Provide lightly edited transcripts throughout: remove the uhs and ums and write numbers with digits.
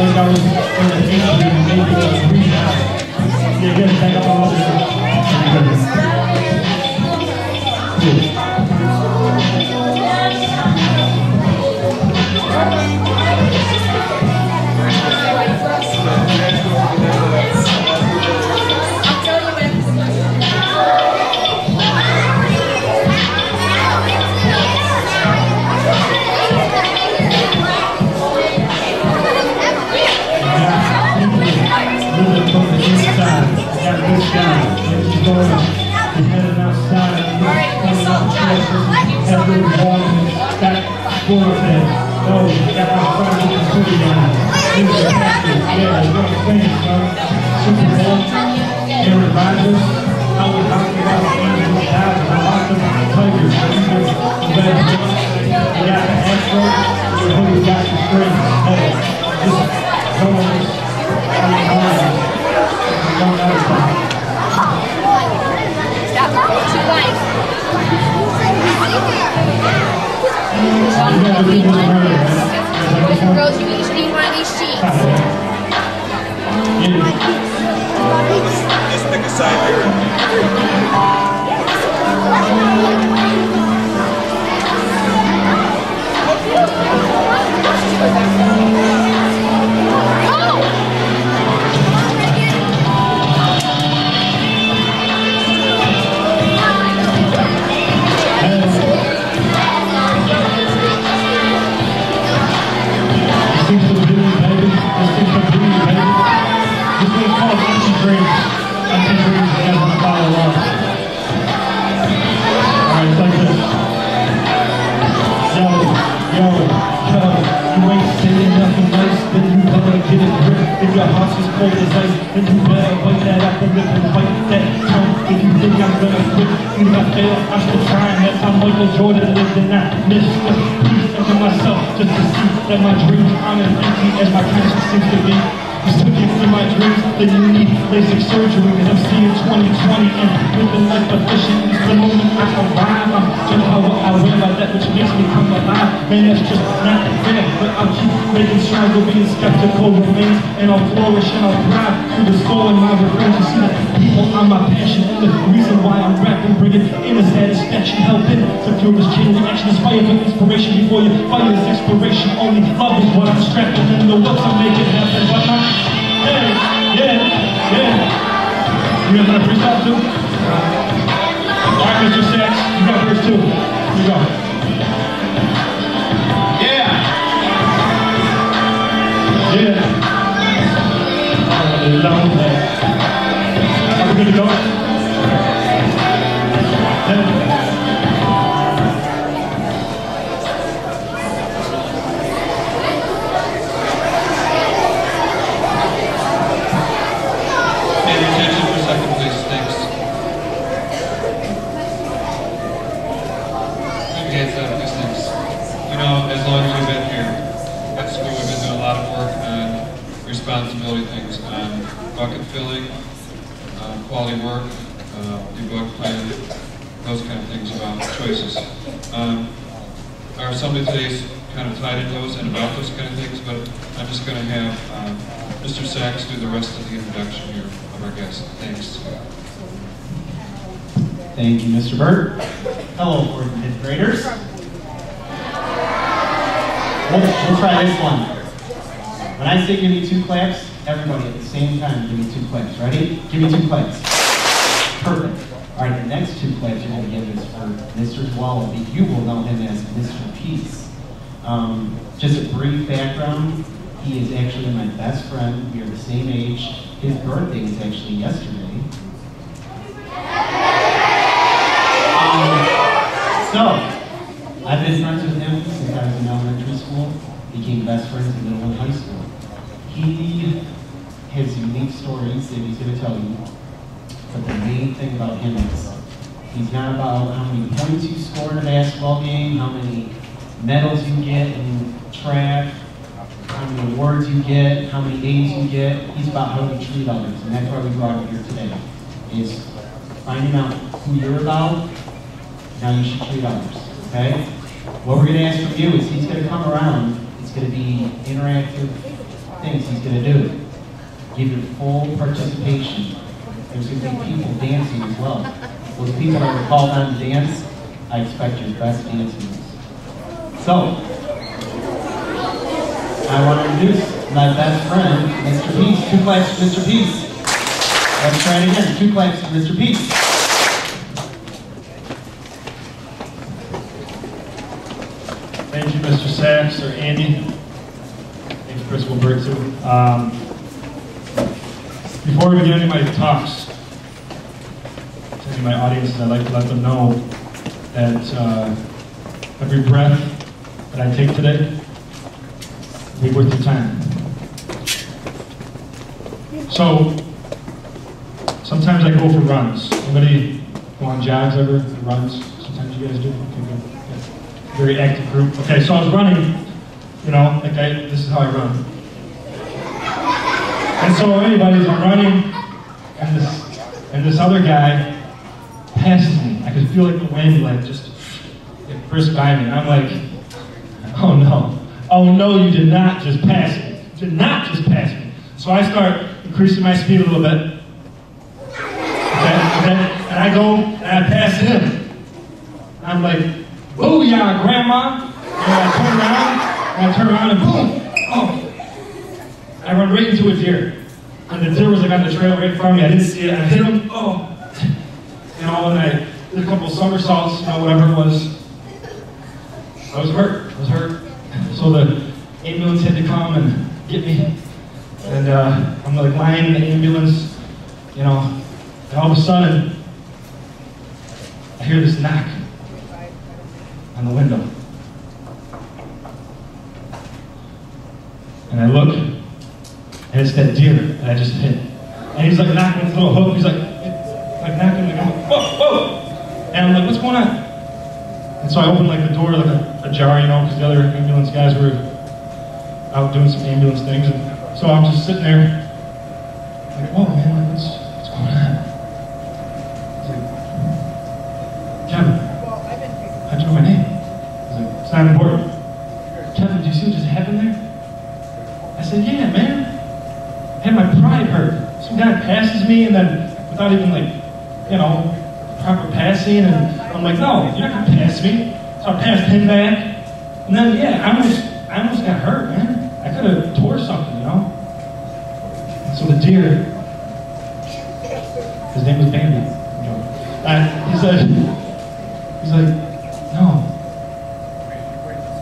like I was in the 80s and maybe a green house. You're going to take up a little bit. Girls, you each need one of these sheets. Just pick a side here. If your heart's as cold as ice, then you better wake that up and rip and fight that tongue. If you think I'm gonna quit, even if I fail, I'm still trying. That's how Michael Jordan lived and I miss the peace into myself just to see that my dreams aren't as empty as my conscience seems to be. Just looking through my dreams, then you need LASIK surgery, and I'm seeing 2020 and living life efficient. It's the moment I arrive. I'm just how I wear by that which makes me come alive. Man, that's just not fair, but I'll keep making stronger, being skeptical remains, and I'll flourish and I'll thrive through the soul and my revenge. You see that people are my passion, and the reason why I'm rapping, bringing inner satisfaction, helping to fuel this chain reaction. Is fire for inspiration before you fire is expiration. Only love is what I'm strapping, and the works I'm making happen, but not. Yeah. You guys want to freestyle too? Alright, Mr. Sax, you got verse 2. Here we go. Yeah. Are we good to go? Responsibility things on bucket filling, quality work, debug planning, those kind of things about choices. Our assembly today is kind of tied into those and about those kind of things, but I'm just going to have Mr. Sachs do the rest of the introduction here of our guest. Thanks. Thank you, Mr. Burt. Hello, 4th and 5th graders. We'll try this one. When I say give me 2 claps, everybody at the same time give me 2 claps. Ready? Give me 2 claps. Perfect. All right, the next 2 claps you're going to give is for Mr. Wallaby. You will know him as Mr. Peace. Just a brief background. He is actually my best friend. We are the same age. His birthday is actually yesterday. So, I've been friends with him since I was in elementary school. Became best friends in middle and high school. He has unique stories that he's going to tell you, but the main thing about him is he's not about how many points you score in a basketball game, how many medals you get in track, how many awards you get, how many A's you get. He's about how you treat others, and that's why we brought him here today, is finding out who you're about, and how you should treat others, okay? What we're going to ask from you is he's going to come around. It's going to be interactive things he's going to do. Give your full participation. There's going to be people dancing as well. Those people that are called on to dance, I expect your best dance moves. So, I want to introduce my best friend, Mr. Peace. 2 claps for Mr. Peace. Let's try it again. 2 claps for Mr. Peace. Thank you, Mr. Sachs, or Andy. Thanks, Principal Bird, too. Before we get into my talks, to my audience, I'd like to let them know that every breath that I take today will be worth your time. So, sometimes I go for runs. Anybody go on jogs ever? Runs? Sometimes you guys do? Okay, good. Very active group. Okay, so I was running, you know, like this is how I run. And so anybody's running, and this other guy passes me. I could feel like the wind like just get brisk by me. And I'm like, oh no, you did not just pass me. You did not just pass me. So I start increasing my speed a little bit. Okay, and I go and I pass him. I'm like, booyah, Grandma! And I turn around and boom! Oh! I run right into a deer. And the deer was like on the trail right in front of me. I didn't see it. I hit him. Oh! You know, and I did a couple of somersaults, you know, whatever it was. I was hurt. So the ambulance had to come and get me. And I'm like lying in the ambulance, you know, and all of a sudden, I hear this knock on the window. And I look, and it's that deer that I just hit. And he's like knocking with his little hook. He's like knocking, like, whoa, whoa! And I'm like, what's going on? And so I opened like the door, like ajar, you know, because the other ambulance guys were out doing some ambulance things. And so I'm just sitting there, like, whoa, man, like, what's going on? He's like, Kevin, how'd you know my name? He's like, it's not important. Kevin, do you see what just happened there? I said, yeah, man. I had my pride hurt. Some guy passes me and then without even like, you know, proper passing, and I'm like, no, you're not gonna pass me. So I passed him back. And then yeah, I almost got hurt, man. I could have tore something, you know? And so the deer, his name was Bambi. He's like, no.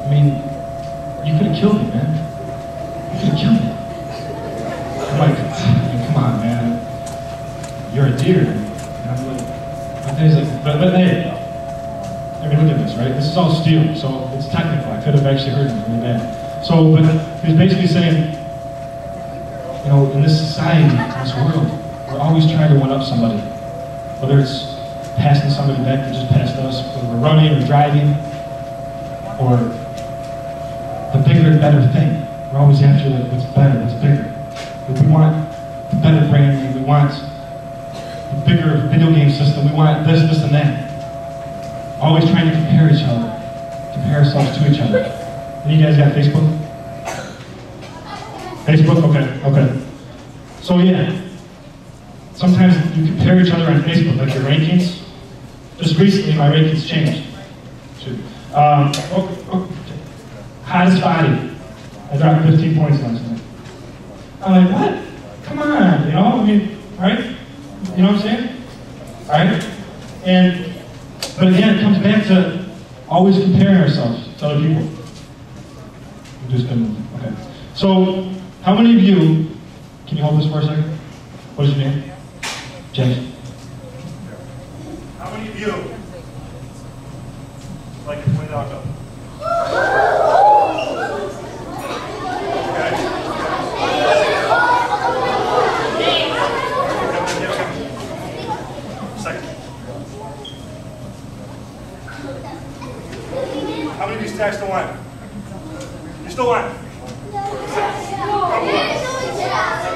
I mean, you could have killed me, man. You could have killed me. I'm like, come on, man. You're a deer. And I'm like, but he's like, but hey, I mean, look at this, right? This is all steel, so it's technical. I could have actually hurt him really bad. So, but he was basically saying, you know, in this society, in this world, we're always trying to one-up somebody. Whether it's passing somebody back that just passed us, whether we're running or driving, or the bigger and better thing. We're always after what's better, what's bigger. We want the better brand name, we want the bigger video game system, we want this, and that. Always trying to compare each other, compare ourselves to each other. And you guys got Facebook? Facebook? Okay. So yeah, sometimes you compare each other on Facebook, like your rankings. Just recently, my rankings changed. Hottest body. I dropped 15 points last night. I'm like, what? Come on, you know? I mean, right? You know what I'm saying? Right? But again, it comes back to always comparing ourselves to other people. I'm just gonna, okay. So, how many of you, can you hold this for a second? What is your name? James. How many of you like to play dog? How many of you stacks still on? You still on?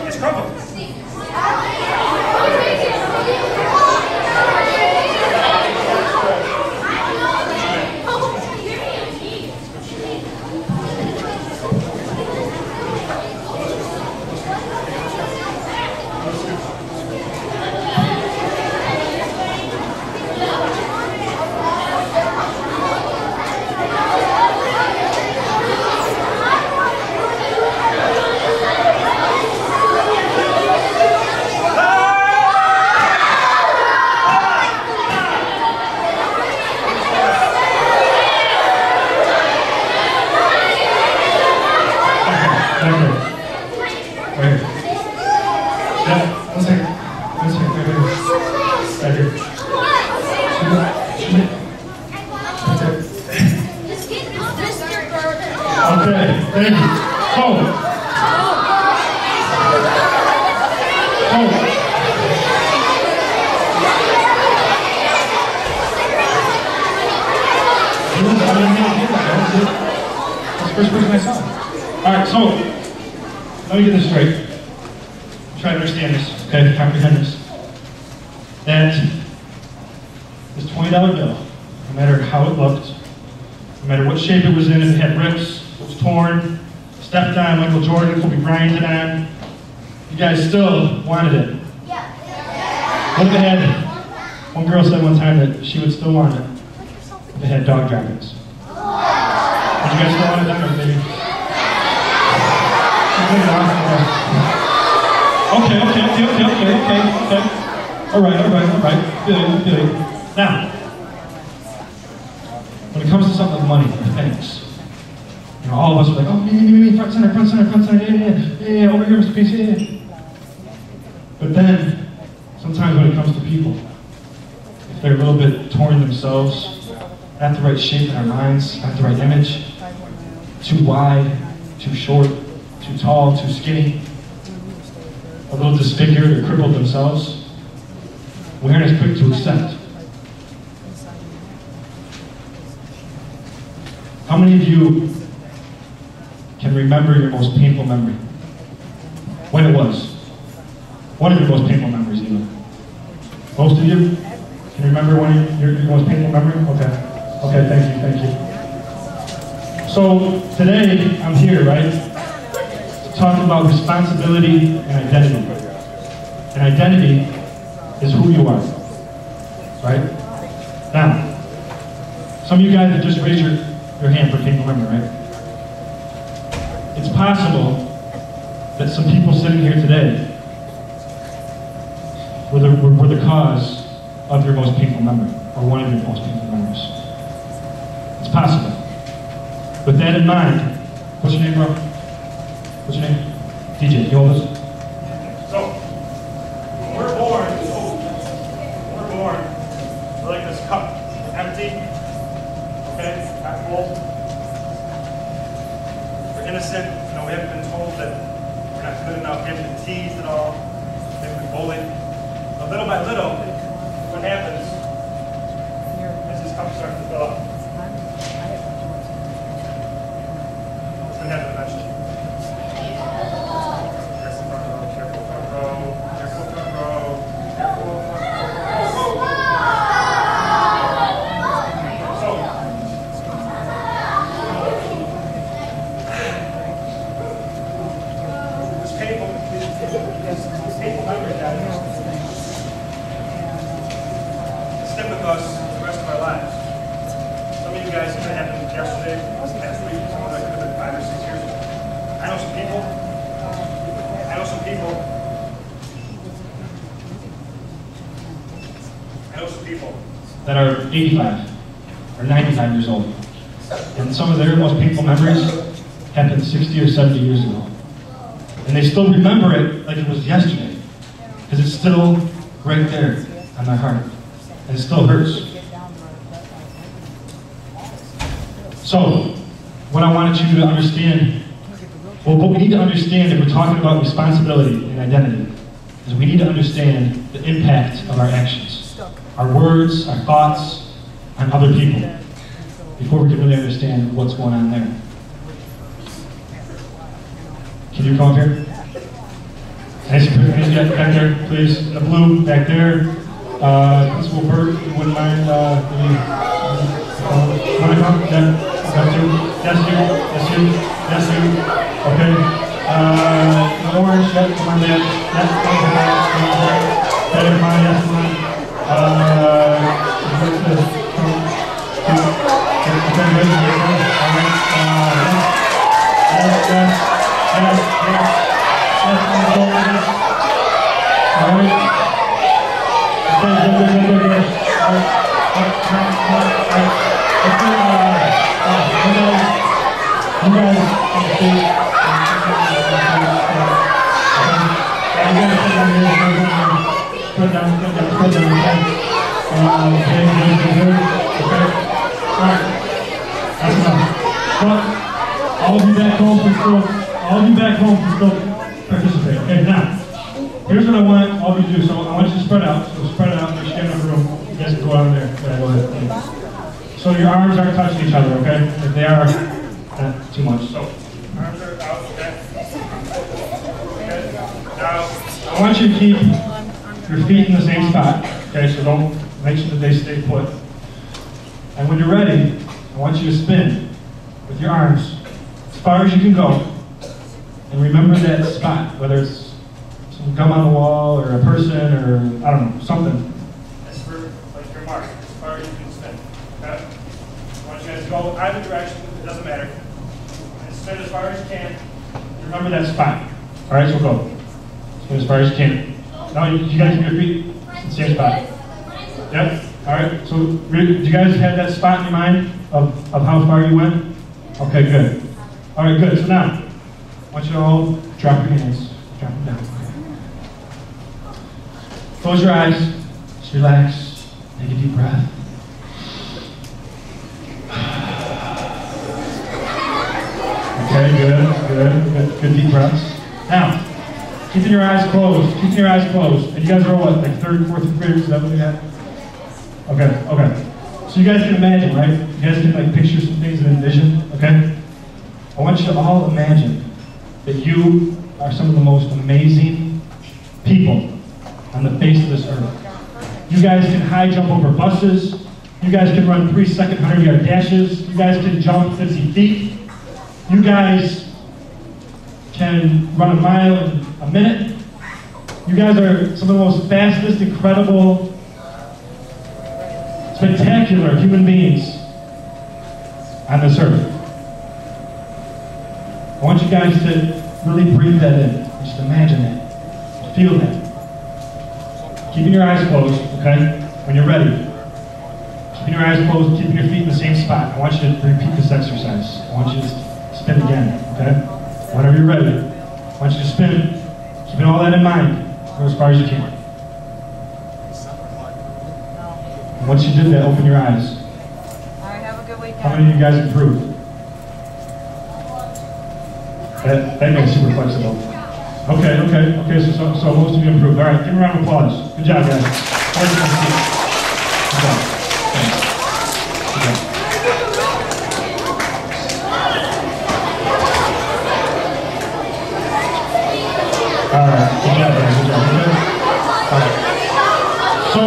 It's crumbled. Back here. Right here. Yeah, one second. One second, right here. Back here. That's it. Okay, thank you. Hold. Hold. That's the first person I saw. Alright, so, let me get this straight. Try to understand this, okay? Comprehend this. That this $20 bill, no matter how it looked, no matter what shape it was in, if it had rips, it was torn, stepped on, Michael Jordan, Kobe Bryant it on, you guys still wanted it. What if it had, one girl said one time that she would still want it if it had dog dragons. Would you guys still want it then, or maybe? Okay. All right. Feel you. Now, when it comes to something like money or things, you know, all of us are like, oh, me, front center, yeah, over here, Mr. Peace, yeah. But then, sometimes when it comes to people, if they're a little bit torn themselves, not the right shape in our minds, not the right image, too wide, too short, too tall, too skinny, a little disfigured or crippled themselves, we aren't as quick to accept. How many of you can remember your most painful memory? When it was? One of your most painful memories, even. Most of you can remember one of your most painful memory? Okay, thank you. So, today, I'm here, right, to talk about responsibility and identity. And identity is who you are, right? Now, some of you guys have just raised your hand for painful memory, right? It's possible that some people sitting here today were the cause of your most painful memory, or one of your most painful memories. It's possible. With that in mind, what's your name, bro? What's your name? DJ, you hold this? So, when we're born, we're like this cup, empty, okay, not full. We're innocent, you know, we haven't been told that we're not good enough, we haven't been teased at all, we haven't been bullied. But little by little, what happens as this cup starts to fill up? What's going to happen eventually? Careful front row. So, this painful memory, guys, stick with us the rest of our lives. Some of you guys, it could have happened yesterday, last week, some of that could have been 5 or 6 years ago. I know some people that are 85 or 95 years old. And some of their most painful memories happened 60 or 70 years ago. And they still remember it like it was yesterday. Because it's still right there on their heart. And it still hurts. So, what I wanted you to understand, well, what we need to understand if we're talking about responsibility and identity, is we need to understand the impact of our actions, our words, our thoughts, on other people, before we can really understand what's going on there. Can you come up here? Nice to get back there, please. In the blue, back there. Principal Burt, you wouldn't mind, want to come? Yeah. Yes, you. Okay. Orange, yes, come on, Dad. Yes, come on. Yes, come on. You guys Put down, okay? Okay, good. Okay. Alright. That's enough. But all of you back home can still participate. Okay, now, here's what I want all of you to do. So I want you to spread out. So spread it out, make sure you have enough room. You guys can go out in there. Okay, go ahead. So your arms aren't touching each other, okay? If they are, not too much. So arms are out, okay? Now, I want you to keep your feet in the same spot, okay? So don't make sure that they stay put. And when you're ready, I want you to spin with your arms as far as you can go. And remember that spot, whether it's some gum on the wall or a person or, I don't know, something. That's for like your mark, as far as you can spin, okay? I want you guys to go either direction, it doesn't matter. And spin as far as you can. Remember that spot. All right, so go. Spin as far as you can. Now, you guys keep your feet in the same spot. Yep. All right. So, do you guys have that spot in your mind of how far you went? Okay, good. All right, good. So now, I want you to all drop your hands. Drop them down. Close your eyes. Just relax. Take a deep breath. Okay, good deep breaths. Now, keeping your eyes closed. And you guys are what, like third, fourth graders? Is that what you got? Okay. So you guys can imagine, right? You guys can like picture some things and envision, okay? I want you to all imagine that you are some of the most amazing people on the face of this earth. You guys can high jump over buses. You guys can run 3-second 100-yard dashes. You guys can jump 50 feet. You guys can run a mile in a minute. You guys are some of the most fastest, incredible, spectacular human beings on this earth. I want you guys to really breathe that in. Just imagine that. Feel that. Keeping your eyes closed, okay? When you're ready. Keeping your eyes closed, keeping your feet in the same spot. I want you to repeat this exercise. I want you to spin again, okay? Whenever you're ready, I want you to spin, keeping all that in mind, go as far as you can. And once you did that, open your eyes. All right, have a good weekend. How many of you guys improved? That makes you super flexible. Okay, so most of you improved. All right, give me a round of applause. Good job, guys. Good job. Thanks. Good job. All right, good job, guys. Good job. All right. So,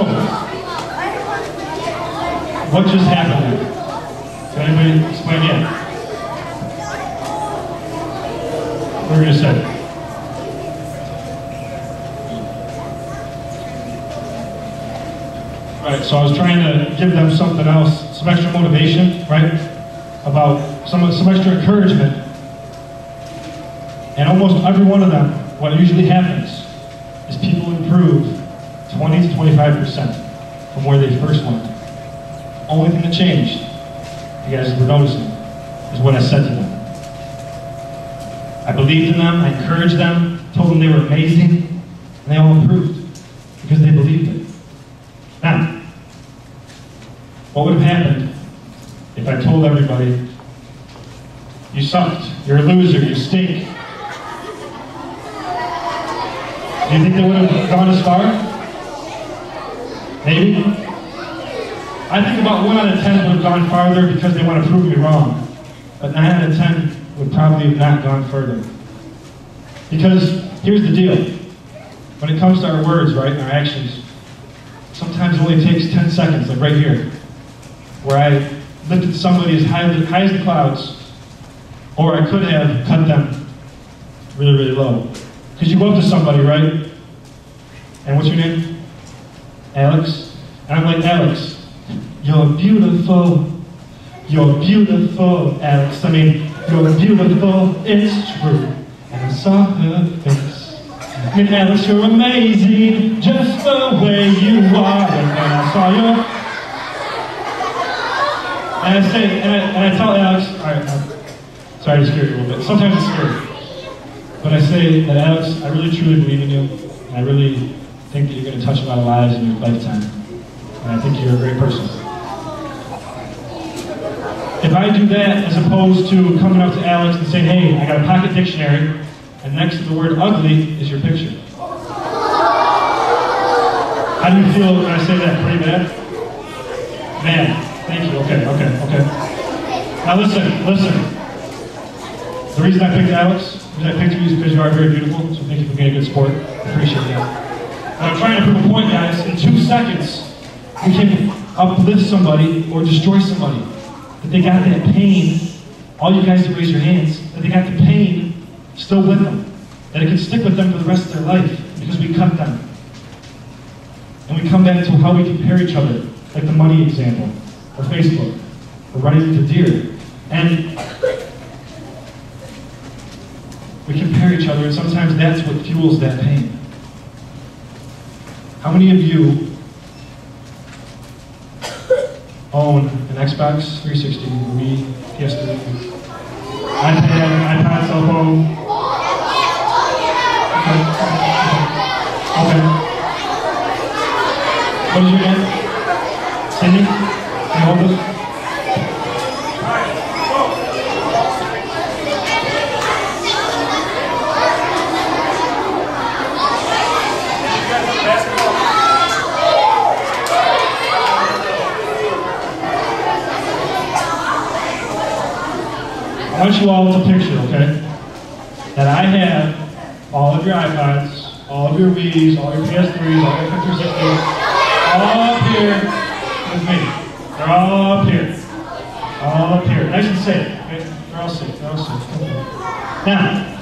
what just happened there? Can anybody explain yet? What were we going to say? Right, so I was trying to give them something else, some extra motivation, right? About some extra encouragement. And almost every one of them, what usually happens is people improve 20 to 25% from where they first went. Only thing that changed, you guys were noticing, is what I said to them. I believed in them, I encouraged them, told them they were amazing, and they all improved because they believed it. Now, what would have happened if I told everybody, you sucked, you're a loser, you stink? Do you think they would have gone as far? Maybe? I think about 1 out of 10 would have gone farther because they want to prove me wrong. But 9 out of 10 would probably have not gone further. Because here's the deal. When it comes to our words, right, and our actions, sometimes it only takes 10 seconds, like right here, where I lifted somebody as high as the clouds, or I could have cut them really, really low. Because you go up to somebody, right? And what's your name? Alex? And I'm like, Alex, you're beautiful, Alex. I mean, you're beautiful, it's true. And I saw her face. I mean, Alex, you're amazing, just the way you are. And then I saw you. And I say, and I tell Alex, all right, sorry to scare you a little bit. Sometimes it's scary. But I say that, Alex, I really truly believe in you. And I really think that you're going to touch a lot of lives in your lifetime. And I think you're a great person. If I do that as opposed to coming up to Alex and saying, hey, I got a pocket dictionary, and next to the word ugly is your picture. How do you feel when I say that? Pretty bad? Man, thank you. Okay. Now listen. The reason I picked Alex, the reason I picked you is because you are very beautiful, so thank you for being a good sport. I appreciate that. And I'm trying to prove a point, guys. In 2 seconds, we can uplift somebody or destroy somebody. That they got that pain, all you guys that raise your hands, that they got the pain still with them. That it can stick with them for the rest of their life because we cut them. And we come back to how we compare each other, like the money example, or Facebook, or running into deer. And we compare each other, and sometimes that's what fuels that pain. How many of you own an Xbox 360, Wii, PS3, iPad, cell phone? Okay. What is your name? Cindy? Can you hold this? I want you all to picture, okay, that I have all of your iPods, all of your Wii's, all your PS3s, all your 360s, all up here with me. They're all up here. All up here. Nice and safe, okay? They're all safe. Now,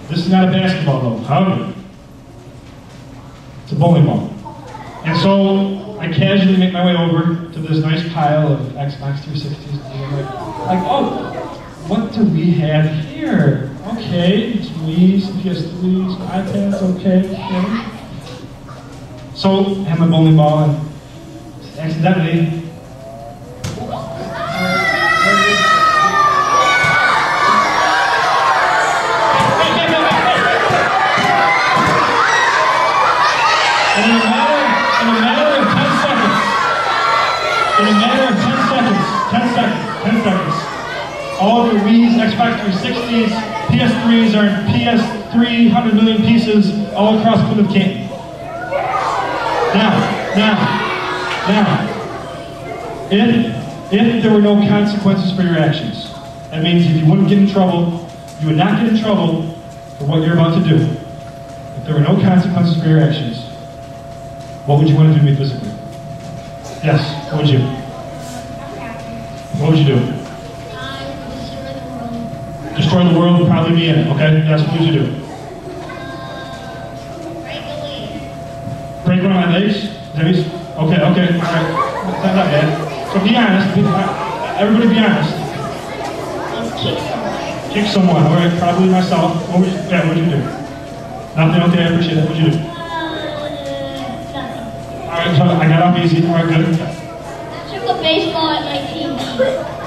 this is not a basketball though, however, it's a bowling ball. And so, I casually make my way over to this nice pile of Xbox 360s, and I'm like, oh, what do we have here? Okay, some Wii's, some PS3s, some iPads, okay. So, I have my bowling ball and accidentally, in a matter of 10 seconds, all of your Wii's, Xbox 360s, PS3s are in PS3 100 million pieces all across Plymouth, Canton. Now, if there were no consequences for your actions, that means if you wouldn't get in trouble, you would not get in trouble for what you're about to do. If there were no consequences for your actions, what would you want to do to me physically? Yes, what would you? What would you do? Destroy the world, probably me in it, okay? Yes, what would you do? Break one of my legs? Okay, alright. Not bad. So be honest. Everybody be honest. Kick someone, alright? Probably myself. What would you do? Nothing? Okay, I appreciate that. What would you do? Alright, so I got off easy. Alright, good. Chuck a baseball at my TV.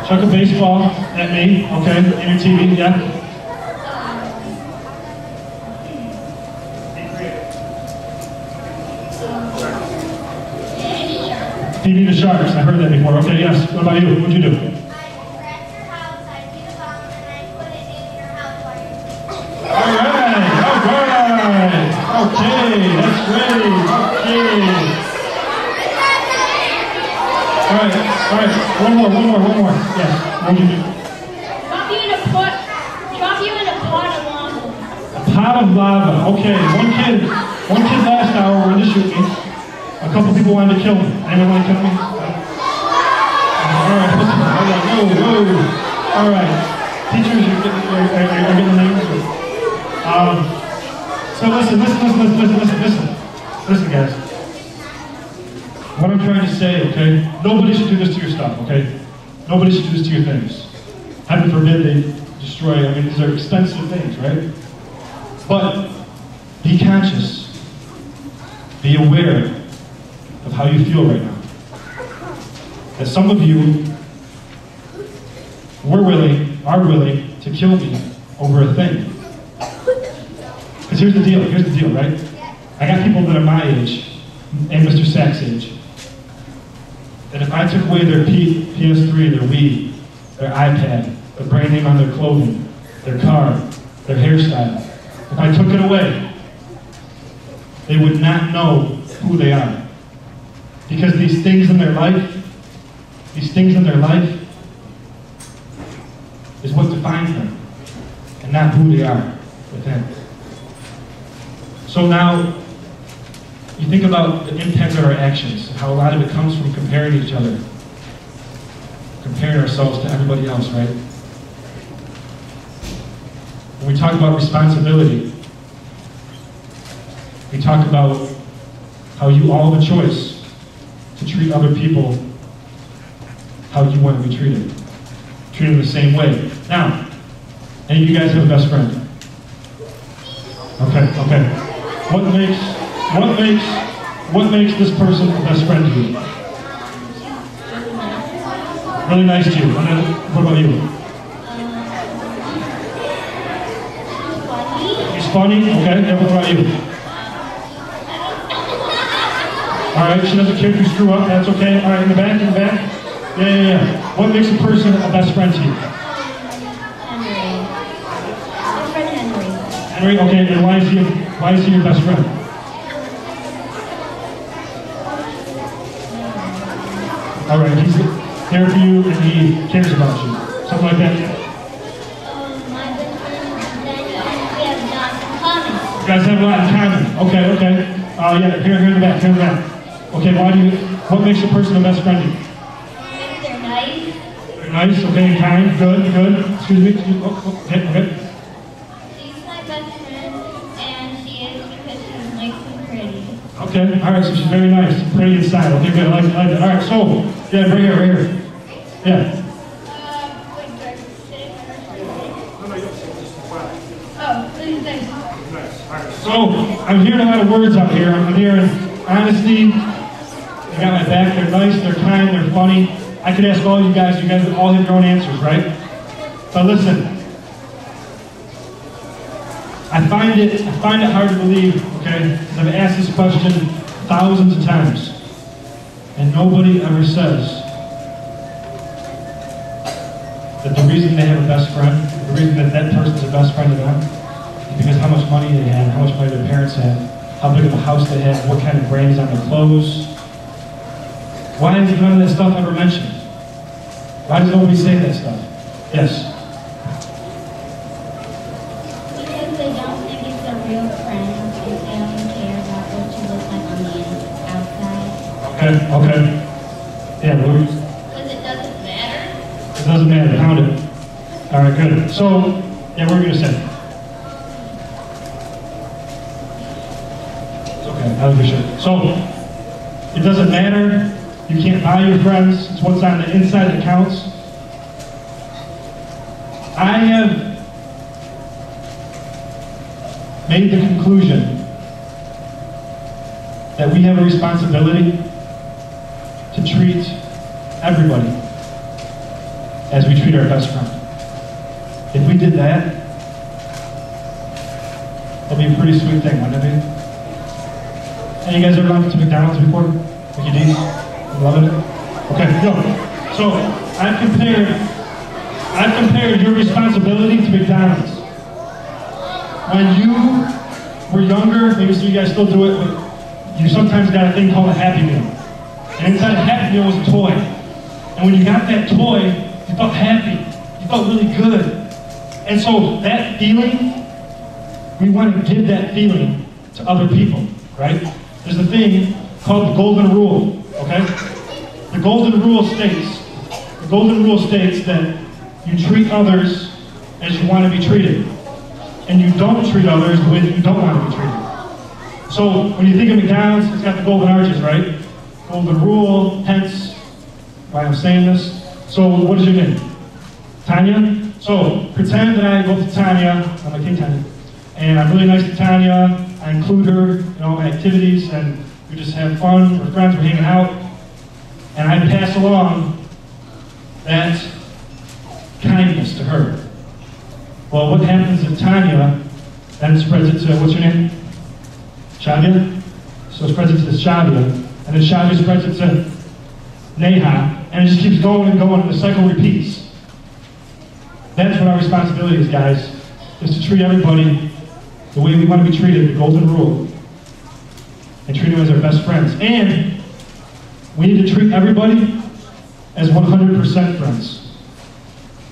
Chuck a baseball at me, okay? In your TV, yeah? Feed the sharks. I heard that before. Okay, yes. What about you? What'd you do? I wrecked your house, I beat a bomb, and I put it in your house while you're sleeping. Alright. Okay, that's great. Okay. Alright. One more. Yes. What'd you do? Drop you in a pot of lava. A pot of lava. Okay, one kid last hour wanted to shoot me. A couple people wanted to kill me. Anyone want to kill me? Alright. Alright. Teachers, are getting the names? So listen, guys. What I'm trying to say, okay? Nobody should do this to your stuff, okay? Nobody should do this to your things. Heaven forbid they destroy, I mean, these are expensive things, right? But be conscious. Be aware of how you feel right now. That some of you are willing to kill me over a thing. Because here's the deal, right? I got people that are my age, and Mr. Sack's age, that if I took away their PS3, their Wii, their iPad, the brand name on their clothing, their car, their hairstyle, if I took it away, they would not know who they are. Because these things in their life is what defines them, and not who they are with Him. So now, you think about the impact of our actions, how a lot of it comes from comparing each other, comparing ourselves to everybody else, right? When we talk about responsibility, we talk about how you all have a choice to treat other people how you want to be treated. Treat them the same way. Now, any of you guys have a best friend? Okay. What makes this person a best friend to you? Really nice to you. And then, what about you? He's funny? Okay. And what about you? All right. She doesn't care if you screw up. That's okay. All right. In the back. Yeah. What makes a person a best friend to you? Henry. Okay. And why is he your best friend? All right, he's there for you and he cares about you. Something like that. My best friend is that we have lots in common. You guys have a lot in common. Okay. Yeah, here in the back. Okay, what makes a person a best friend to you? They're nice. They're nice, okay, and kind, good. Excuse me. Okay. She's my best friend, and she is because she's nice and pretty. Okay, all right, so she's very nice, pretty inside. Okay, good, I like it. All right, so, yeah, right here. Yeah. Wait, do I sit Oh, please, thanks. So, I'm hearing a lot of words out here. I'm hearing honesty. They got my back. They're nice. They're kind. They're funny. I could ask all you guys. You guys would all have your own answers, right? But listen, I find it hard to believe. Okay, I've asked this question thousands of times, and nobody ever says that the reason they have a best friend, the reason that person's a best friend to them, is because how much money they had, how much money their parents had, how big of a house they had, what kind of brands on their clothes. Why is none of that stuff ever mentioned? Why does nobody say that stuff? Yes? Because they don't think it's a real friend, and they don't care about what you look like on the outside. Okay. Yeah, Louis? Because it doesn't matter. It doesn't matter. Found it. All right, good. So, yeah, what were you going to say? It's okay. I was sure. So, it doesn't matter. You can't buy your friends. It's what's on the inside that counts. I have made the conclusion that we have a responsibility to treat everybody as we treat our best friend. If we did that, that'd be a pretty sweet thing, wouldn't it be? Hey, you guys ever gone to McDonald's before? Mickey D's? Love it? Okay, go. So, I've compared your responsibility to McDonald's. When you were younger, maybe some of you guys still do it, but you sometimes got a thing called a Happy Meal. And inside a Happy Meal was a toy. And when you got that toy, you felt happy. You felt really good. And so that feeling, we want to give that feeling to other people, right? There's a thing called the golden rule, okay? The golden rule states that you treat others as you want to be treated. And you don't treat others the way that you don't want to be treated. So when you think of McDonald's, it's got the golden arches, right? Golden rule, hence why I'm saying this. So what is your name? Tanya? So pretend that I go to Tanya, I'm like, hey Tanya, and I'm really nice to Tanya, I include her in all my activities, and we just have fun, we're friends, we're hanging out, and I pass along that kindness to her. Well, what happens if Tanya then spreads it to, what's your name? Shavia. So it spreads it to Shavia, and then Shavia spreads it to Neha, and it just keeps going and going, and the cycle repeats. That's what our responsibility is, guys, is to treat everybody the way we want to be treated, the golden rule, and treat them as our best friends. And we need to treat everybody as 100% friends.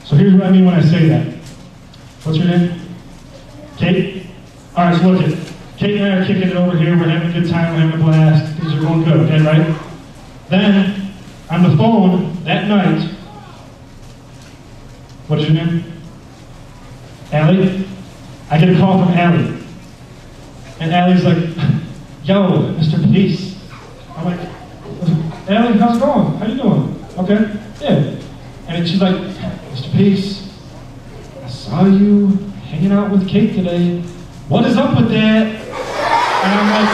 So here's what I mean when I say that. What's your name? Kate? All right, so look it. Kate and I are kicking it over here. We're having a good time. We're having a blast. Things are going good, okay, right? Then, on the phone, that night, what is your name? Allie? I get a call from Allie. And Allie's like, yo, Mr. Police. I'm like, Allie, how's it going? How you doing? Okay, yeah. And she's like, Mr. Police, I saw you hanging out with Kate today. What is up with that? And I'm like,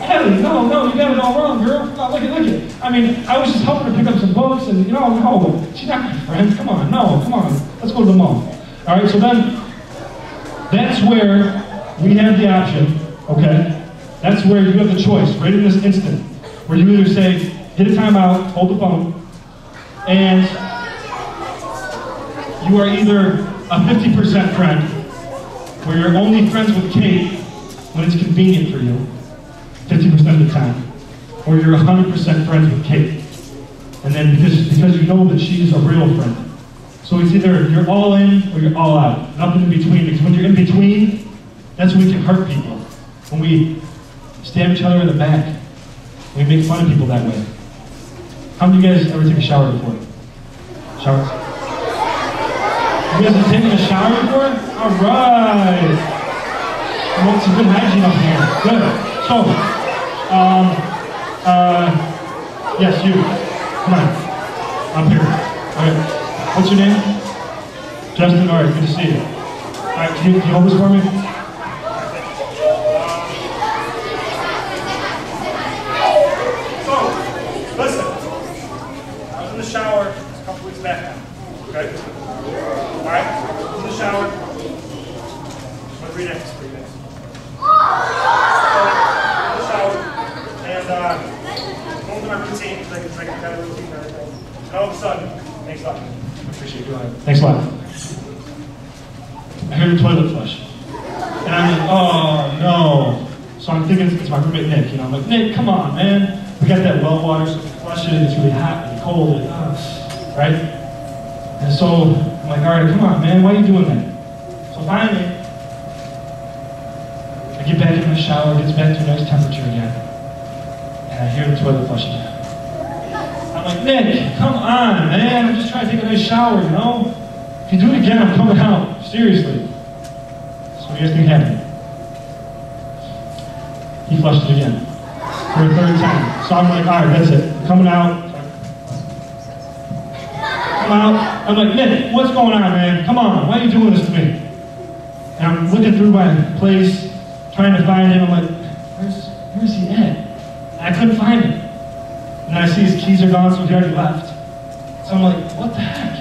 Allie, no, you got it all wrong, girl. No, look it. I mean, I was just helping her pick up some books, and no, she's not my friend. Come on, let's go to the mall. All right, so then, that's where we have the option, okay? That's where you have the choice, right in this instant, where you either say, hit a timeout, hold the phone, and you are either a 50% friend, where you're only friends with Kate when it's convenient for you, 50% of the time, or you're 100% friends with Kate. And then because you know that she's a real friend. So it's either you're all in or you're all out. Nothing in between. Because when you're in between, that's when we can hurt people. When we stab each other in the back. We make fun of people that way. How many of you guys ever take a shower before? Showers? You guys have taken a shower before? All right. Well, it's a good hygiene up here. Good. So, yes, you. Come on. Up here. All right. What's your name? Justin. All right. Good to see you. All right. Can you hold this for me? So, listen. I was in the shower a couple weeks back now. Okay. All right. I was in the shower. I'm gonna read it for you guys. In the shower, and going to my routine, because I can have a routine and everything. And all of a sudden, thanks a lot. I appreciate you. Thanks a lot. I heard the toilet flush. And I'm like, oh no. So I'm thinking it's my roommate Nick. I'm like, Nick, come on, man. We got that well water, so we flush it, it's really hot and cold, and right? And so I'm like, all right, come on, man, why are you doing that? So finally, I get back in the shower, it gets back to a nice temperature again. And I hear the toilet flush again. I'm like, Nick, come on, man. I'm just trying to take a nice shower, If you do it again, I'm coming out. Seriously. So what do you guys think happened? He flushed it again. For a third time. So I'm like, all right, that's it. I'm coming out. Come out. I'm like, Nick, what's going on, man? Come on. Why are you doing this to me? And I'm looking through my place, trying to find him. I'm like, where's he at? I couldn't find him. And I see his keys are gone, so he already left. So I'm like, what the heck?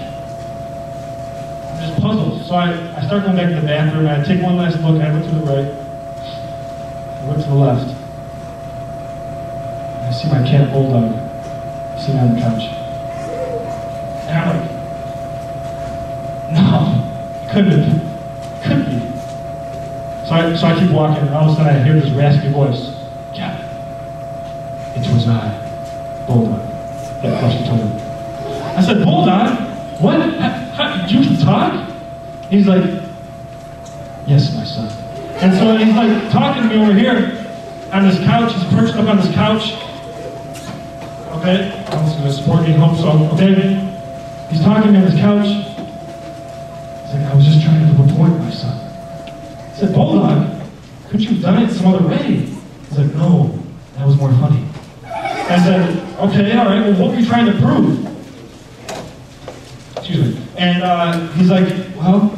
I'm just puzzled. So I start going back to the bathroom, and I take one last look, and I look to the right. I look to the left. And I see my cat Bulldog sitting on the couch. And I'm like, no, it couldn't be. It couldn't be. So I keep walking, and all of a sudden I hear this raspy voice. Kevin, it was I. Bulldog. That flushed the toilet. I said, Bulldog? What? You can talk? He's like, yes, my son. And so he's like talking to me over here on this couch. He's perched up on this couch. Okay? I'm just going to support me home, so, okay? He's talking to me on this couch. He's like, I was just trying to prove a point, my son. I said, Bulldog, couldn't you have done it some other way? He's like, no, that was more funny. I said, okay, all right, well, what were you trying to prove? Excuse me. And he's like, well,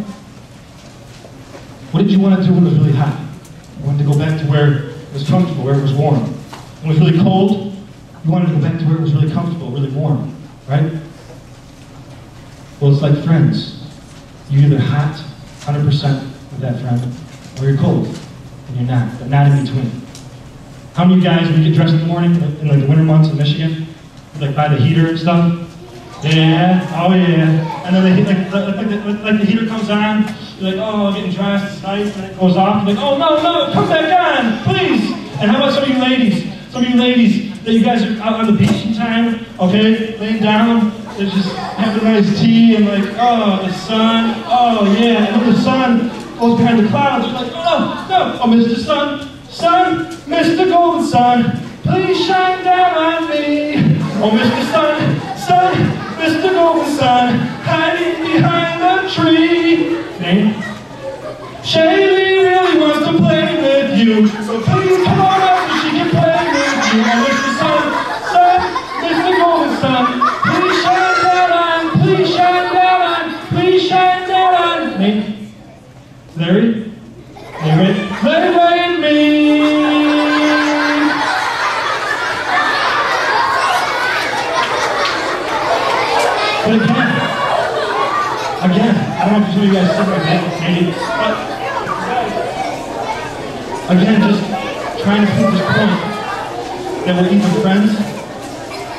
what did you want to do when it was really hot? You wanted to go back to where it was comfortable, where it was warm. When it was really cold, you wanted to go back to where it was really comfortable, really warm, right? Well, it's like friends. You're either hot, 100% with that friend, or you're cold. and you're not, but not in between. How many of you guys, when you get dressed in the morning, in like the winter months in Michigan, like by the heater and stuff? Yeah, oh yeah. And then like the heater comes on, you're like, oh, I'm getting dressed, it's nice, and it goes off, you're like, oh no, come back on, please. And how about some of you ladies? Some of you ladies, that you guys are out on the beach in time, okay, laying down, they just have a nice tea, and like, oh, the sun, oh yeah, and when the sun goes behind the clouds, you're like, oh, no, oh, Mr. Sun, Mr. Golden Sun, please shine down on me. Oh, Mr. Sun, Mr. Golden Sun, hiding behind the tree. Name? Shaylee really wants to play with you, so please come on up so she can play with you. Oh, Mr. Sun, Mr. Golden Sun, please shine down on, please shine down on, please shine down on. Name? Larry? Larry and me. But again, I don't know if some of you guys think like that, maybe, but again, just trying to prove this point that we're either friends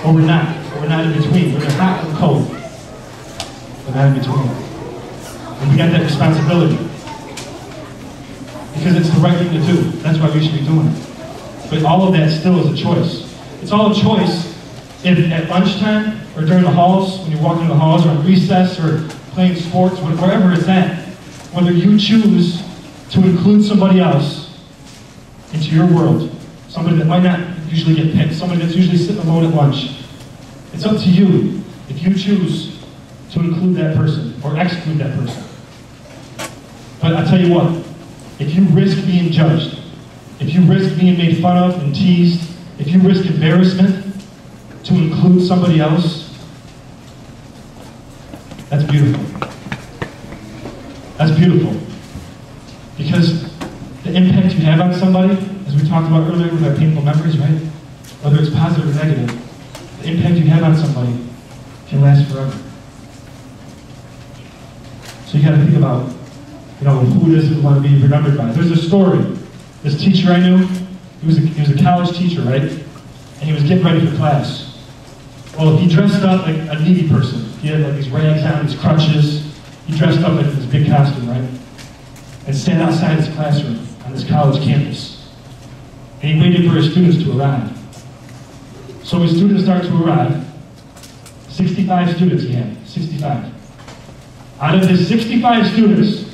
or we're not. Or we're not in between. We're hot and cold. We're not in between. And we got that responsibility. Because it's the right thing to do. That's why we should be doing it. But all of that still is a choice. It's all a choice if at lunchtime or during the halls, when you're walking in the halls, or on recess, or playing sports, wherever it's at, whether you choose to include somebody else into your world, somebody that might not usually get picked, somebody that's usually sitting alone at lunch. It's up to you if you choose to include that person or exclude that person. But I'll tell you what, if you risk being judged, if you risk being made fun of and teased, if you risk embarrassment to include somebody else, that's beautiful. That's beautiful. Because the impact you have on somebody, as we talked about earlier with our painful memories, right? Whether it's positive or negative, the impact you have on somebody can last forever. So you got to think about, who it is that we want to be remembered by. There's a story. This teacher I knew, he was a college teacher, right? And he was getting ready for class. Well, he dressed up like a needy person. He had like these rags on, his crutches. He dressed up like this big costume, right? And sat outside his classroom on this college campus. And he waited for his students to arrive. So his students start to arrive. 65 students he had, 65. Out of his 65 students,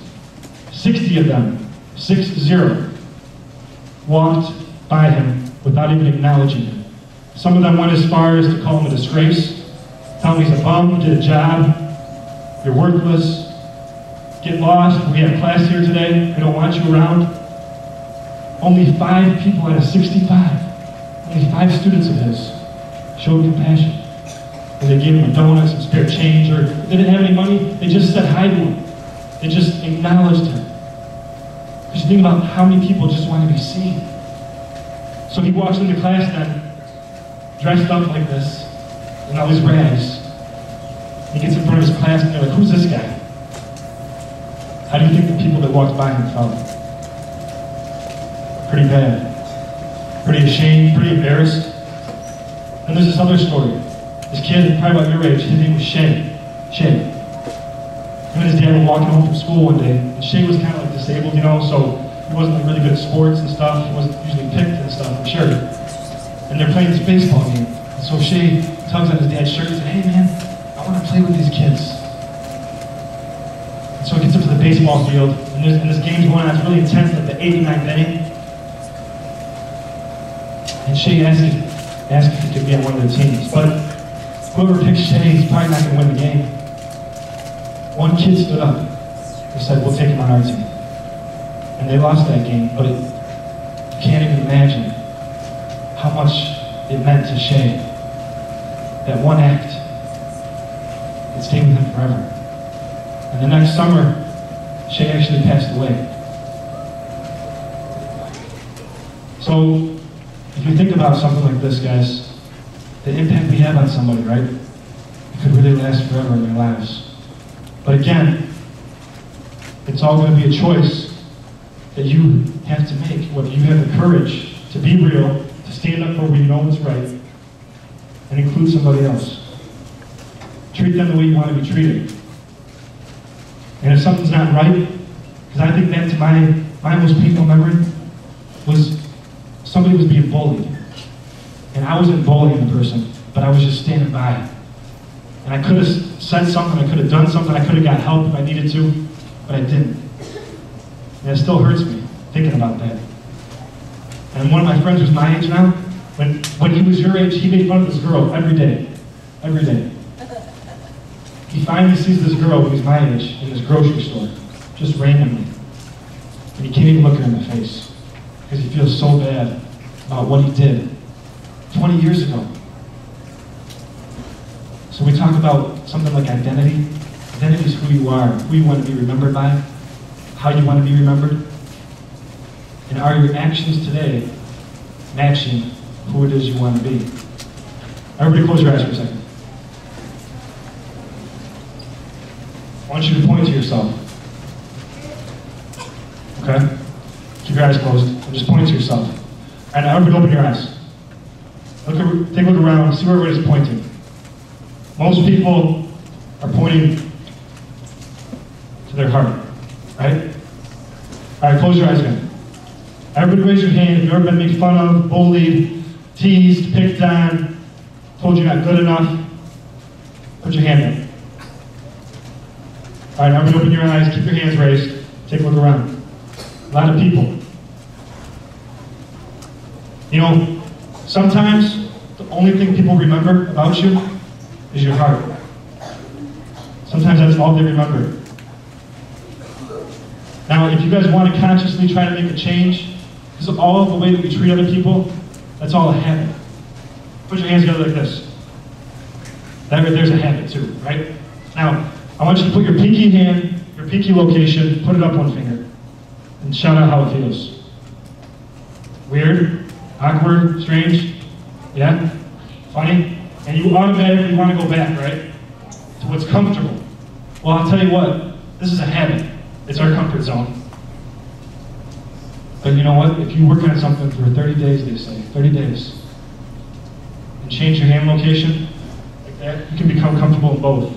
60 of them, 60, walked by him without even acknowledging him. Some of them went as far as to call him a disgrace, tell him he's a bum, get a job, you're worthless, get lost, we have class here today, we don't want you around. Only 5 people out of 65, only 5 students of his, showed compassion. And they gave him a donut, some spare change, or if they didn't have any money, they just said hi to him. They just acknowledged him. Because you think about how many people just want to be seen. So he walks into class then, dressed up like this, in all these rags. He gets in front of his class and they're like, who's this guy? How do you think the people that walked by him felt? Pretty bad. Pretty ashamed, pretty embarrassed. And there's this other story. This kid, probably about your age, his name was Shay. Him and his dad were walking home from school one day, and Shay was kind of like disabled, so he wasn't like really good at sports and stuff. He wasn't usually picked and stuff, I'm sure. And they're playing this baseball game. And so Shay tugs on his dad's shirt and says, hey man, I want to play with these kids. And so he gets up to the baseball field, and this game's going on, it's really intense, like the 89th inning. And Shay asked if he could be on one of their teams. But whoever picks Shay is probably not going to win the game. One kid stood up and said, we'll take him on our team. And they lost that game, but you can't even imagine how much it meant to Shay. That one act, it stayed with him forever. And the next summer, Shay actually passed away. So, if you think about something like this, guys, the impact we have on somebody, right? It could really last forever in their lives. But again, it's all going to be a choice that you have to make, whether you have the courage to be real, to stand up for what you know is right, and include somebody else. Treat them the way you want to be treated. And if something's not right, because I think that's my most painful memory, was somebody was being bullied. And I wasn't bullying the person, but I was just standing by. And I could have said something, I could have done something, I could have got help if I needed to, but I didn't. And it still hurts me thinking about that. And one of my friends who's my age now, when he was your age, he made fun of this girl every day. Every day. He finally sees this girl who's my age in this grocery store, just randomly. And he can't even look her in the face because he feels so bad about what he did 20 years ago. So we talk about something like identity. Identity is who you are, who you want to be remembered by, how you want to be remembered. And are your actions today matching who it is you want to be? Everybody close your eyes for a second. I want you to point to yourself. Okay? Keep your eyes closed and just point to yourself. And now everybody open your eyes. Take a look around, see where everybody's pointing. Most people are pointing to their heart, right? All right, close your eyes again. Everybody raise your hand if you've ever been made fun of, bullied, teased, picked on, told you're not good enough. Put your hand up. All right, everybody open your eyes, keep your hands raised, take a look around. A lot of people. You know, sometimes the only thing people remember about you is your heart. Sometimes that's all they remember. Now, if you guys want to consciously try to make a change, because of all the way that we treat other people, that's all a habit. Put your hands together like this. That right there's a habit too, right? Now, I want you to put your pinky hand, your pinky location, put it up one finger, and shout out how it feels. Weird? Awkward? Strange? Yeah? Funny? And you automatically want to go back, right? To what's comfortable. Well, I'll tell you what, this is a habit. It's our comfort zone. But you know what? If you work on something for 30 days, they say, 30 days, and change your hand location, like that, you can become comfortable in both.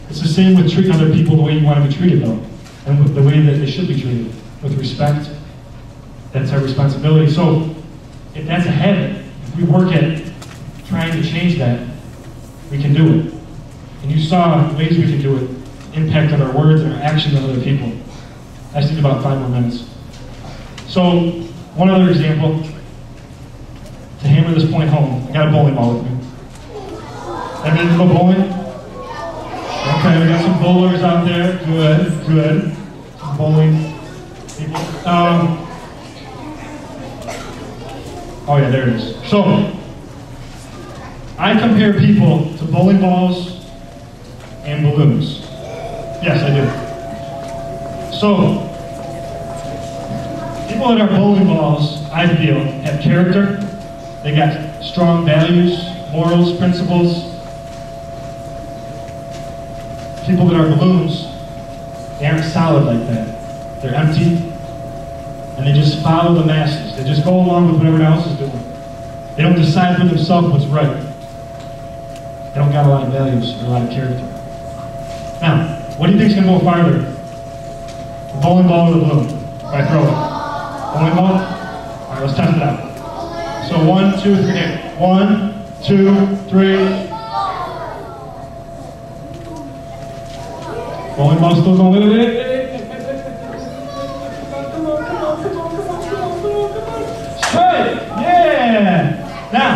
It's the same with treating other people the way you want to be treated, though, and with the way that they should be treated, with respect. That's our responsibility. So, if that's a habit, if we work at trying to change that, we can do it. And you saw ways we can do it, impact on our words and our actions on other people. I just need about 5 more minutes. So, one other example, to hammer this point home, I got a bowling ball with me. That means go bowling? Okay, we got some bowlers out there. Good, good. Some bowling people. Oh yeah, there it is. So, I compare people to bowling balls and balloons. Yes, I do. So, people that are bowling balls, I feel, have character. They got strong values, morals, principles. People that are balloons, they aren't solid like that. They're empty, and they just follow the masses. They just go along with what everyone else is doing. They don't decide for themselves what's right. They don't got a lot of values or a lot of character. Now, what do you think is going to go farther? The bowling ball or the balloon? If I throw it. Bowling ball? All right, let's test it out. So 1, 2, 3, 1, 2, 3. Bowling ball still going. Wait. Straight! Yeah! Now,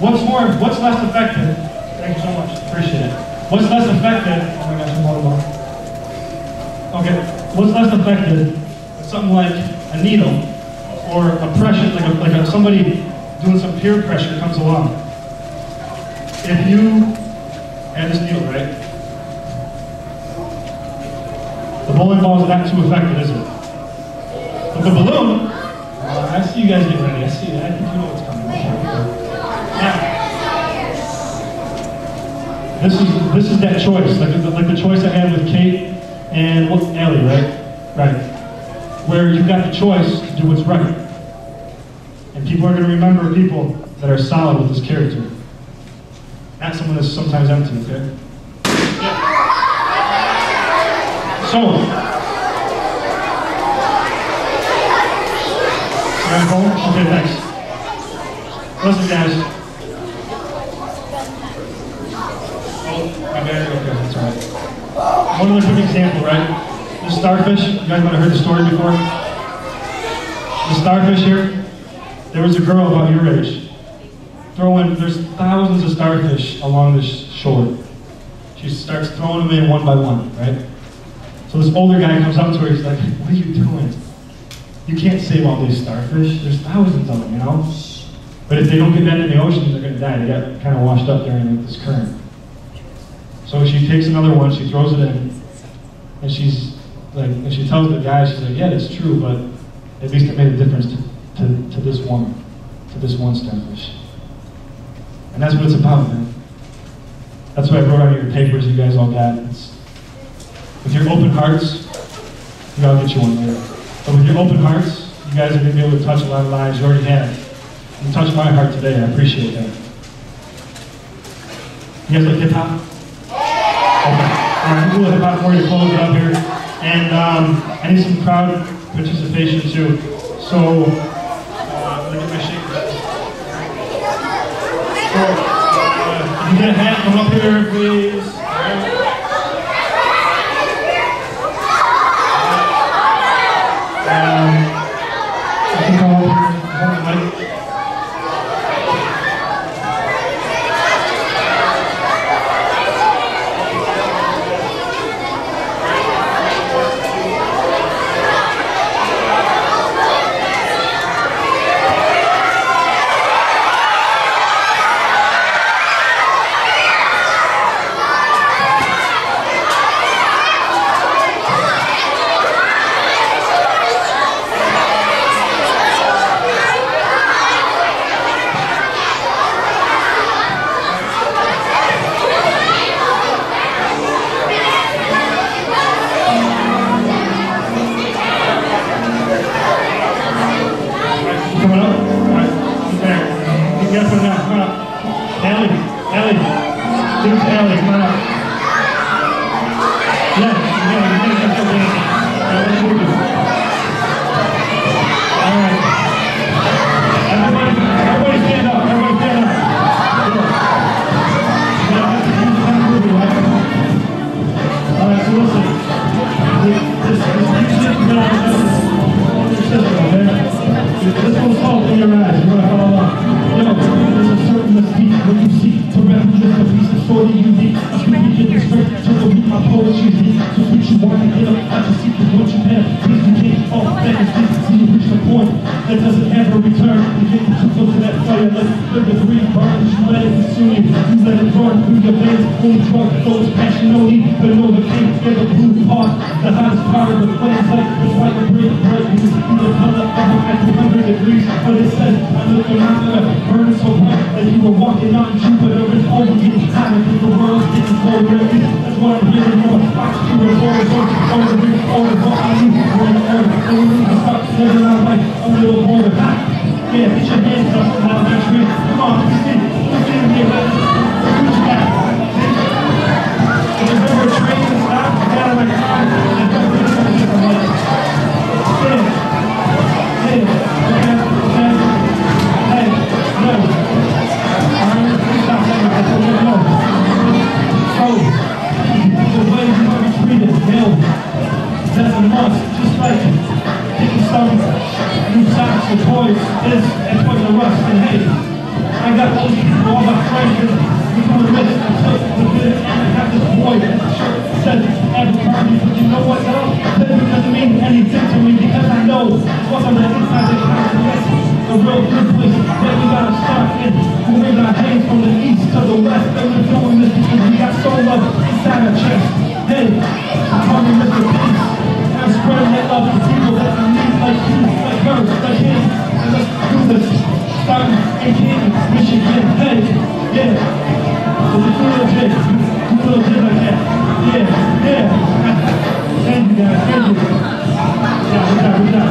what's less effective? Thank you so much. Appreciate it. What's less effective? Oh my gosh, I'm bowling ball. Okay. What's less effective? Something like a needle or a pressure, like somebody doing some peer pressure comes along. If you add this needle, right? The bowling ball is not too effective, is it? But the balloon, I see you guys getting ready. I see that. I think you know what's coming. Now, this is that choice, like the choice I had with Kate and Allie, right? Right. where you've got the choice to do what's right. And people are going to remember people that are solid with this character. Not someone that's sometimes empty, okay? So, okay, thanks. Listen, guys. Oh, my battery, okay, that's all right. One other quick example, right? The starfish, you guys might have heard the story before. The starfish here, there was a girl about your age. There's thousands of starfish along this shore. She starts throwing them in one by one, right? So this older guy comes up to her, he's like, what are you doing? You can't save all these starfish. There's thousands of them, you know? But if they don't get back in the ocean, they're gonna die. They got kind of washed up during like, this current. So she takes another one, she throws it in, and she's like, and she tells the guy, she's like, yeah, that's true, but at least it made a difference to this woman, to this one starfish. And that's what it's about, man. That's what I wrote on your papers you guys all got. With your open hearts, I'll get you one later. But with your open hearts, you guys are going to be able to touch a lot of lives. You already have. You touched my heart today. I appreciate that. You guys like hip-hop? Okay. All right, we'll do hip-hop for you to close it up here. And I need some crowd participation, too. So, let me get my shakers. So, if you get a hat, come up here, please. I think I'll hold the mic. That doesn't ever return. You get too close to that fire, let the green burn. You let it consume you, you let it burn through your veins. Only drug flows passion, no need, but no the king. Get the blue part, the hottest part of the flames. Like it's like a break, break. You can see the color of it at 200 degrees. But it says, I look around and burning so hot that you were walking on Jupiter. It's over, getting hotter, the world's getting colder. That's what I'm hearing more. Watch you were over, over, I need to burn the earth. And we need to start living our life a little more hot. Yeah, get your hands up from elementary. Come on, let's see. Let's see here. What you got? If there's ever a train to stop, you got my car. And don't get something from like, hey, hey, okay, hey, no. Alright, stop saying that. No. So, the way you want to be treated, hell, that's a must. Just like taking some new socks or toys is and putting the rust. And hey, I got all these people, all my friends, and we doing this until the bit and I have this boy that shirt says Abercrombie, but you know what though? That doesn't mean anything to me because I know what's on the inside that counts. Yes, a real good place that we gotta start in. Moving our hands from the east to the west, and we're doing this because we got so much inside our chest. Hey, I'm calling Mr. Peace. I'm spreading that love to people that I need, like you, like her, like him. And let's do this. Starting in Canton, Michigan. Hey, yeah. So just do a little bit. Do a little bit like that. Yeah, yeah. Thank you guys. Thank you. Yeah, we got.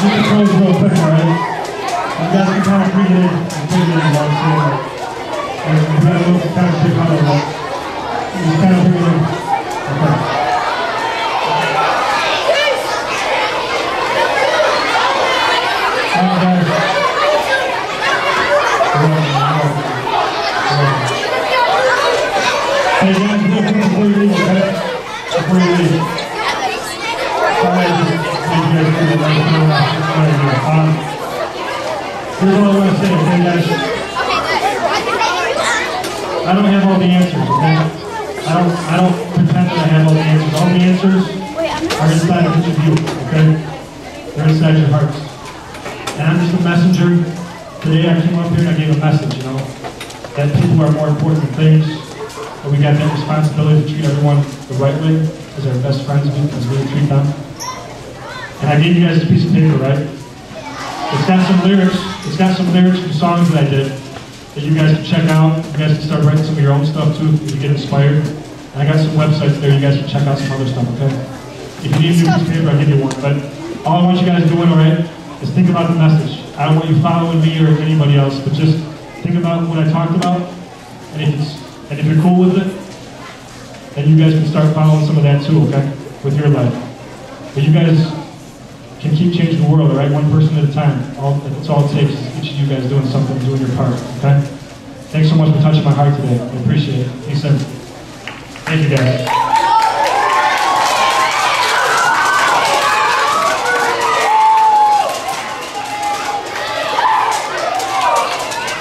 can close real quick, all right? You guys can kind of bring it in and bring it in while I'm saying it. And we got a little kind of big huddle, right? Just kind of bring it in. Okay. All right, guys. Hey guys, real quick before you leave, okay? Before you leave. Sorry, thank you guys for the nice here's what I want to say, okay guys? I don't have all the answers, okay? I don't pretend that I have all the answers. All the answers are inside of each of you, okay? They're inside your hearts. And I'm just a messenger. Today I came up here and I gave a message, you know, that people are more important than things. But we got that responsibility to treat everyone the right way as our best friends because we treat them. And I gave you guys a piece of paper, right? It's got some lyrics. It's got some lyrics from songs that I did that you guys can check out. You guys can start writing some of your own stuff too if you get inspired. And I got some websites there. You guys can check out some other stuff, okay? If you need a piece of paper, I'll give you one. But all I want you guys doing, all right, is think about the message. I don't want you following me or anybody else, but just think about what I talked about. And if you're cool with it, then you guys can start following some of that too, okay? With your life. But you guys can keep changing the world, all right? One person at a time. That's all it takes is each of you guys doing something, doing your part, okay? Thanks so much for touching my heart today. I appreciate it. Peace in. Thank you, guys.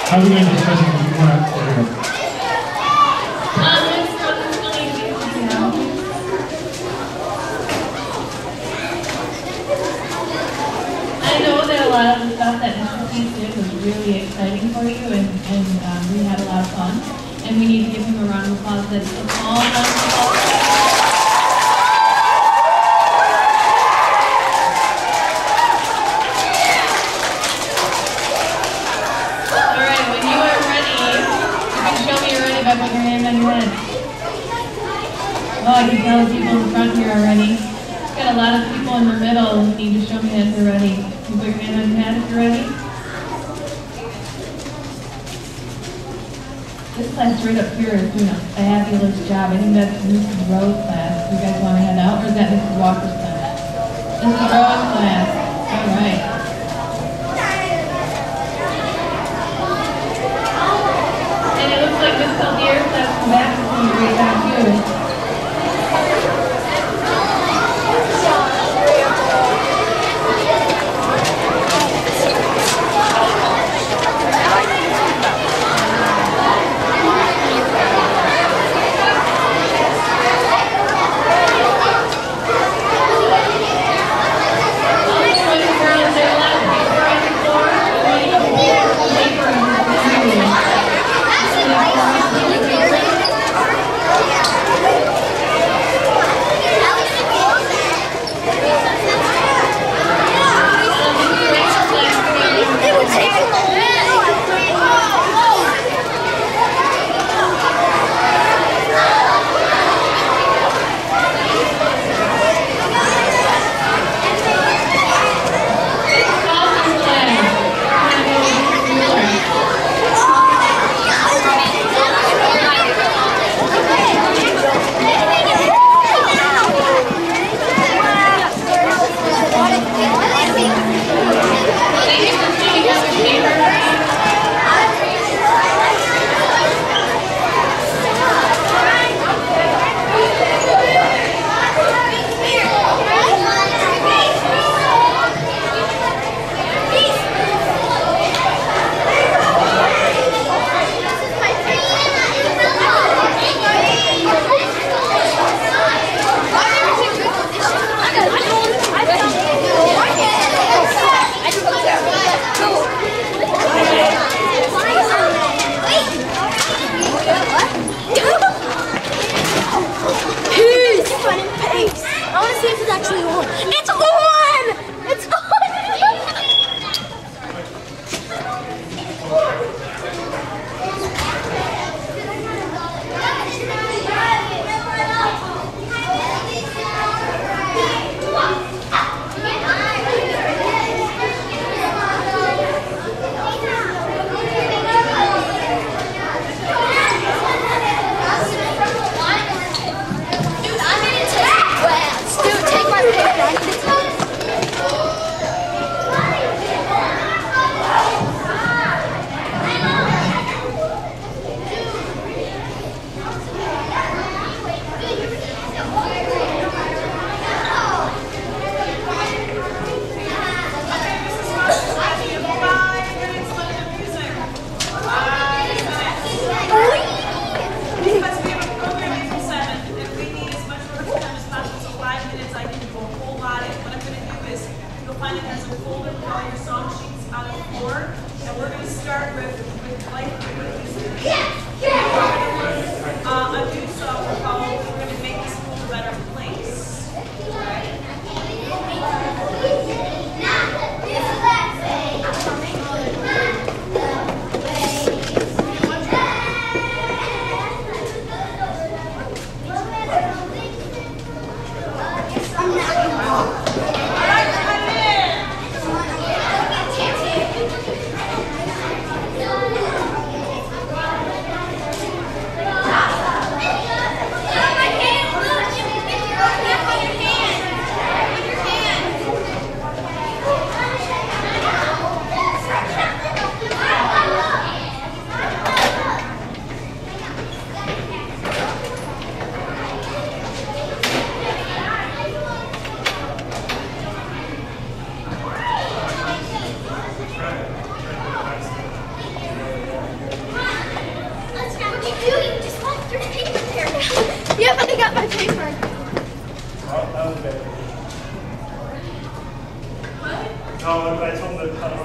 How are we going to discuss it? A lot of the stuff that Mr. Keith did was really exciting for you, and we had a lot of fun. And we need to give him a round of applause. That's a small round of applause. All right, when you are ready, you can show me you're ready by putting your hand on your head. Oh, I can tell the people in front here are ready. Got a lot of people in the middle who need to show me that they're ready. You put your hand on your head if you're ready. This class right up here is doing a fabulous job. I think that's Mrs. Rowe's class. You guys want to head out, or is that Mrs. Walker's class? Mrs. Rowe's class. All right. And it looks like Miss Caldier's class from back is doing a great job too. There's a folder with all your song sheets on the floor, and we're going to start with life activities. A new song called "We're Going to Make This World a Better Place." Yeah, but I got my paper. Oh, that was good. No, I told them to cut off.